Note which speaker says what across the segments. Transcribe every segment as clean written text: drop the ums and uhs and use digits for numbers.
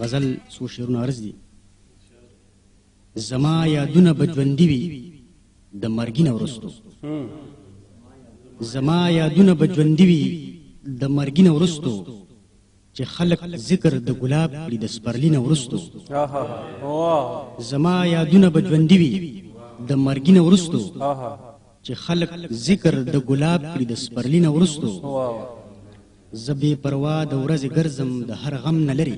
Speaker 1: غزل څو شعرونه عرض دي. زما یادونه به ژوندي وي د مرګي نه وروستو، زما یادونه به ژوندي وي د مرګي نه وروستو، چې خلق ذکر د ګلاب کړي د سپرلي نه وروستو. زما یادونه به ژوندي وي د مرګي نه وروستو، چې خلق ذکر د ګلاب کړي د سپرلي نه وروستو. زه بې پروا د ورځې ګرځم د هر غم نه لرې،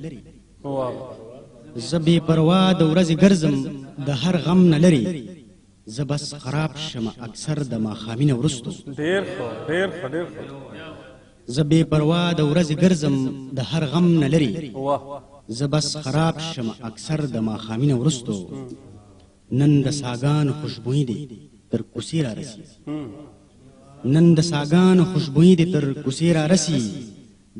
Speaker 1: زه بې پروا د ورځې ګرځم د هر غم نه لرې. زه بس خراب شم اکثر د ماښامي نه وروستو. زه بې پروا د ورځې ګرځم د هر غم نه لرې، زه بس خراب شم اکثر د ماښامي نه وروستو. نن د ساګانو خوشبویي دی تر کوڅې را رسي، نن د ساګانو خوشبویي دی تر کوڅې را رسي.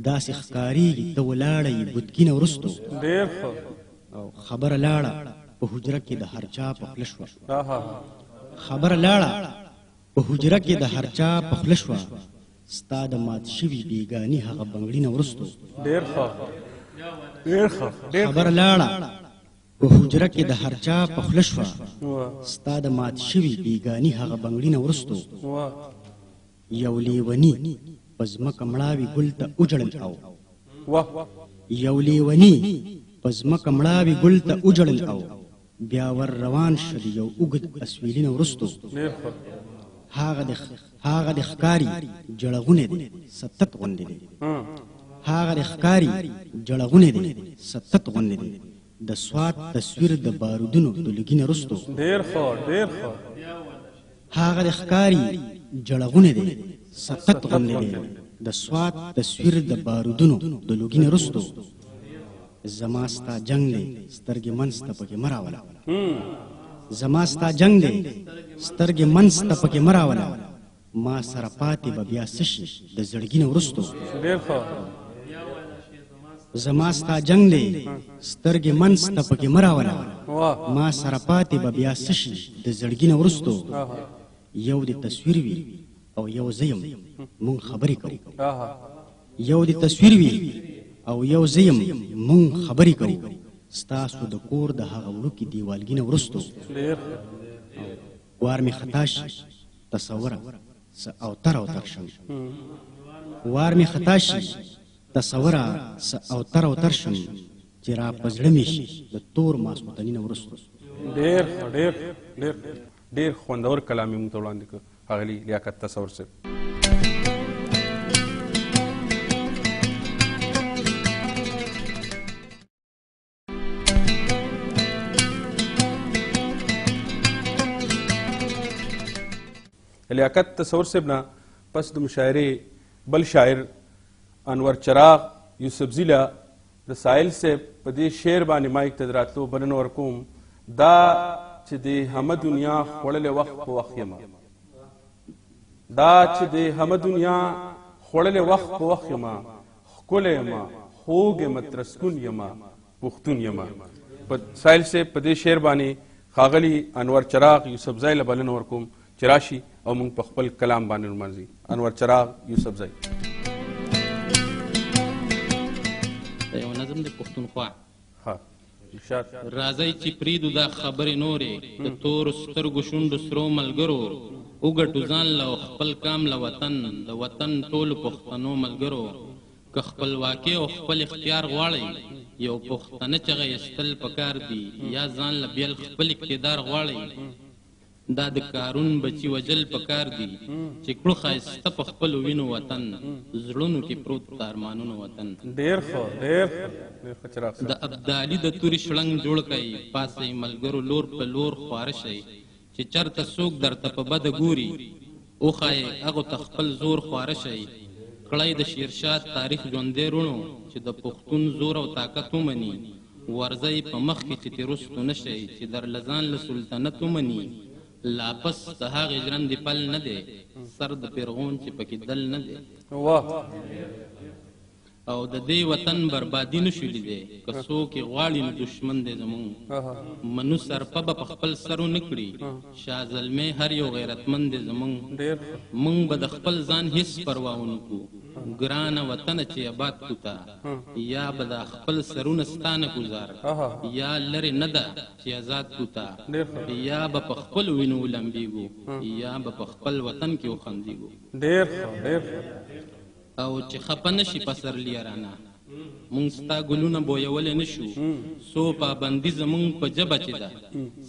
Speaker 1: داسې ښکارېږي ته ولاړه یې بوتکي نه وروستو. او خبره لاړه په حجره کې د هر چا په خوله شوه، خبره لاړه په حجره کې د هر چا په خوله شوه. ستا د مات شوي بېګاني هغه بنګړي نه وروستو. خبره لاړه په حجره کې د هر چا په خوله شوه، ستا د مات شوي بېګاني هغه بنګړي نه وروستو. یو لیوني په ځمکه مړاوي ګل ته وجړل، او یو لیوني په ځمکه مړاوي ګل ته وجړل، او بیا ور روان شه د یو اوږد اسویلي نه وروستو. هغه د ښکاري جړغونې دی ستت غوندې دی، هغه د ښکاري جړغونې دی ستت غوندې دی. د سوات تصویر د بارودونو د لوګي نه وروستو. هغه د ښکاري جړغونې دی ستت غوندې دی، د سوات تصویر د بارودونو د لوګي نه وروستو. زما ستا جنګ دی سترګې منځ ته پکې مه راوله، زما ستا جنګ دی سترګې منځ ته پکې مه راوله. ما سره پاتې به بیا څه شي د زړګي نه وروستو. زما ستا جنګ دی سترګې منځ ته پکې مه راوله، ما سره پاتې به بیا څه شي د زړګي نه وروستو. یو د تصویر وي او یو زه یم مونږ خبرې کوو، یو د تصویر وي او یو زه یم مونږ خبرې کوو. ستاسو د کور د هغه وړوکي دیوالګي نه وروستو. وار مې خطا شي تصوره څه اوتر اوتر شم، وار مې خطا شي تصوره څه اوتر اوتر شم، چې را په زړه مې شي د تور ماسوتني نه وروستو.
Speaker 2: ډېر خوندور کلام یې موږ ته وړاندې کړ ښاغلي لیاقت تصور صاحب. لیاقت تصور صاحب نه پس د مشاعرې بل شاعر انور چراغ یوسفزي له د سایل صاحب په دې شعر باندې مایک ته د راتلو بلنه ورکوم. دا چې د همه دنیا خوړلې وخت په وخت یمه، دا چې د همه دنیا خوړلې وخت په وخت یمه، ښکلی یمه خوږ یمه ترسکون یمه پښتون یمه. په سایل صاحب په دې شعر باندې ښاغلي انور چراغ یوسفزی له بلنه ورکوم چې راشي او موږ په خپل کلام باندې ورمنځي. انور چراغ یوسفزی.
Speaker 3: دا یو نظم د پښتونخوا.
Speaker 4: راځئ چې پریدو دا خبرې نورې د تورو سترګو شونډو سرو ملګرو، وګټو ځان له خپل کام له وطن د وطن ټولو پښتنو ملګرو. که خپلواکي او خپل اختیار غواړئ یو پښتنه چغه ایستل پکار دي، یا ځان له بیل خپل اقتدار غواړئ دا د کارون بچي وجل پکار دي، چې کړو ښایسته په خپلو وینو وطن زړونو کې پروت د ارمانونو وطن. د ابدالي د تورې شړنګ جوړ کئ پاسئ ملګرو لور په لور خواره شئ، چې چرته څوک درته په بده ګوري وښایئ هغو ته خپل زور خواره شئ. کړئ د شیرشاه تاریخ ژوندی روڼو، چې د پښتون زور او طاقت ومني. ورځئ په مخ کې چې تېرستو نه شئ، چې در له ځان له سلطنت ومني. لاپس د هغې ژرندې پل نه دی، سر د پیرغون چې پکې دل نه دی. او د دې وطن بربادي نشو لیدی، که څوک یې غواړي نو دشمن دی زمونږ. منو سرپه به په خپل سر ونه کړي، شاه زلمی هر یو غیرتمند دی زمونږ. مونږ به د خپل ځان هېڅ پروا ونه کړو، ګرانه وطنه چې آباد کو تا یا به دا خپل سرونه ستا نه ګزار یا لرې نه ده چې آزاد کو تا یا به په خپل وینو ولمبېږو یا به په خپل وطن کې وخندېږو او چې خفه نه شي پسرلي یارانه مونږ ستا ګلونه بویولی نه شو څو پابندي زمونږ په ژبه چې ده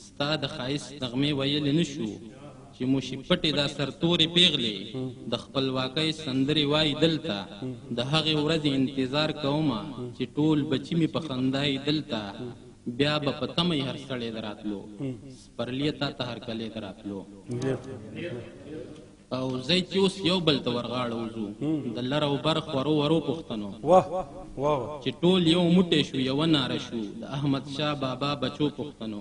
Speaker 4: ستا د ښایست نغمې ویلی نه شو چې موشي پټې دا سرتورې پیغلې د خپلواکۍ سندرې وایي دلته د هغې ورځې انتظار کومه چې ټول بچي مې په خندایي دلته بیا به په تمه هر سړی د راتلو سپرلیه تا ته هرکلی د راتلو او زی چې اوس یو بل ته ورغاړه وځو د لر او بر خورو ورو پوښتنو چې ټول یو موټی شو یوه ناره شو د احمد شاه بابا بچو پوښتنو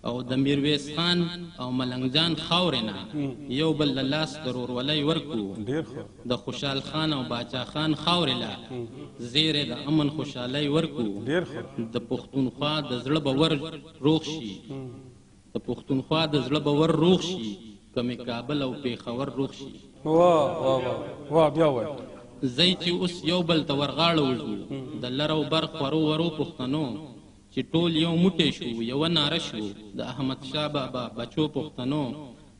Speaker 4: او د میرویس خان او ملنګ جان خاورې نه یو بل له لاس د ورورولۍ ورکو د خوشحال خان او باچا خان خاورې له زیری د امن خوشحالۍ ورکو د پښتونخوا د زړه به ور روغ شي د پښتونخوا د زړه به ور روغ شي که مې کابل او پیښور روغ شي زی چې اوس یو بل ته ورغاړه وځو د لر او بر خورو ورو پښتنو چې ټول یو موټی شو یوه ناره شو د احمد شاه بابا بچو پښتنو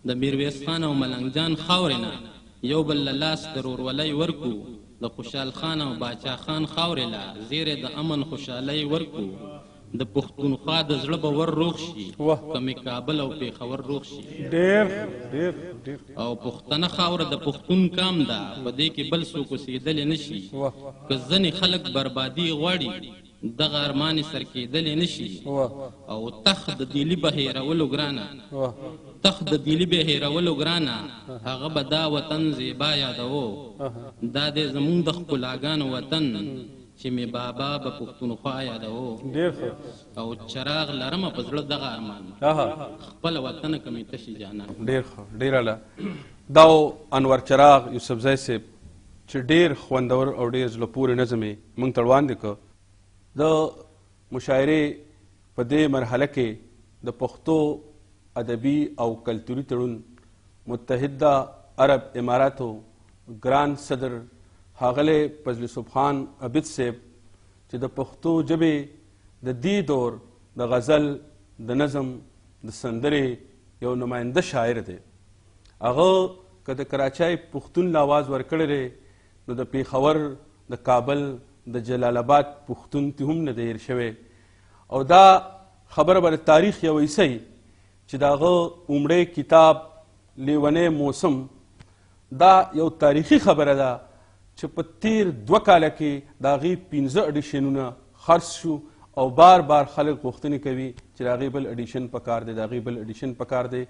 Speaker 4: د میرویس خان او ملنګ جان خاورې نه یو بل له لاس د ورورولۍ ورکو د خوشحال خان او باچا خان خاورې له زیری د امن خوشحالۍ ورکو د پښتونخوا د زړه به ور روغ شي که مې کابل او پیښور روغ شي او پښتنه خاوره د پښتون کام ده په دې کې بل څوک اوسېدلی نه شي که ځینې خلک بربادي غواړي دغه ارمان سر کېدلی نه شي او تخت د دیلي به هېرولو ګرانه تخت د دیلي به هېرولو ګرانه هغه به دا وطن زیبا یادوو دا دی زمونږ د ښکلاګانو وطن چې مې بابا به پښتونخوا یادوو او چراغ لرمه په زړه دغه ارمان خپله وطنه که مې تشي جانان
Speaker 2: ډېر اعلی دا انور چراغ یوسفزی صاحب چې ډېر خوندور او ډېر زړه پورې نظم یې موږ ته وړاندې کړ د مشاعرې په دې مرحله کې د پښتو ادبي او کلتوري تړون متحده عرب اماراتو ګران صدر ښاغلی فضل خان عبید صاحب چې د پښتو ژبې د دې دور د غزل د نظم د سندرې یو نماینده شاعر دی هغه که د کراچۍ پښتون له آواز ورکړی دی نو د پیښور د کابل د جلال آباد پښتون ته هم نه دی هیر شوی او دا خبره به د تاریخ یو ایسئ چې د هغه عمړی کتاب لیونی موسم دا یو تاریخي خبره ده چې په تیر 2 کاله کې د هغې 15 اډیشنونه خرڅ شو او بار خلک غوښتنې کوي چې د هغې بل اډیشن پکار دی د هغې بل اډیشن پکار دی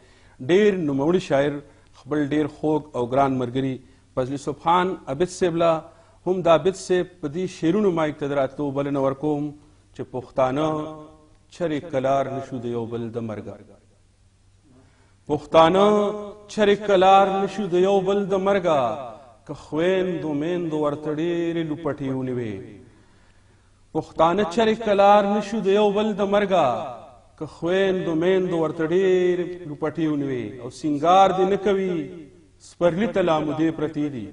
Speaker 2: ډېر نوموړي شاعر خپل ډېر خوږ او ګران ملګري فضل خان عبید صاحب له هم د عبید صاحب په دې شعرونو مایک ته د راتلو بلنه ورکوم چې پښتانه چرې کلار نشو د یو بل د مرګه پښتانه چرې کلار نشو د یو بل د مرګه که خویندو میندو ورته ډېرې لوپټې ونیوې پښتانه چرې کلار نشو د یو بل د مرګه که خویندو میندو ورته ډېرې لوپټې ونیوې او سینګار دې نه کوي سپرلي ته لامودې پرتې دي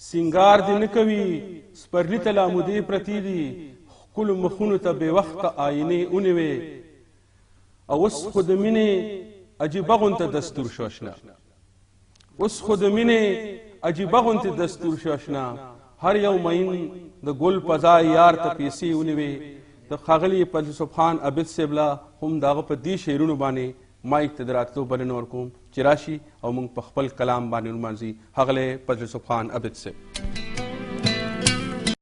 Speaker 2: سینګار دې نه کوي سپرلي ته لامودې پرتې دي ښکلو مخونو ته بې وخته آینې ونیوې او اوس خو د مینې عجیبه غونته دستور شو اشنا اوس خو د مینې عجیبه غونتې دستور شو اشنا هر یو مین د ګل په ځای یار ته پیسې ونیوې د ښاغلي فضل خان عبید صاحب له هم د هغه په دې شعرونو باندې مایک ته د راتلو بلنه ورکوم چې راشي او موږ په خپل کلام باندې ونمانځي ښاغلی فضل خان عبید صاحب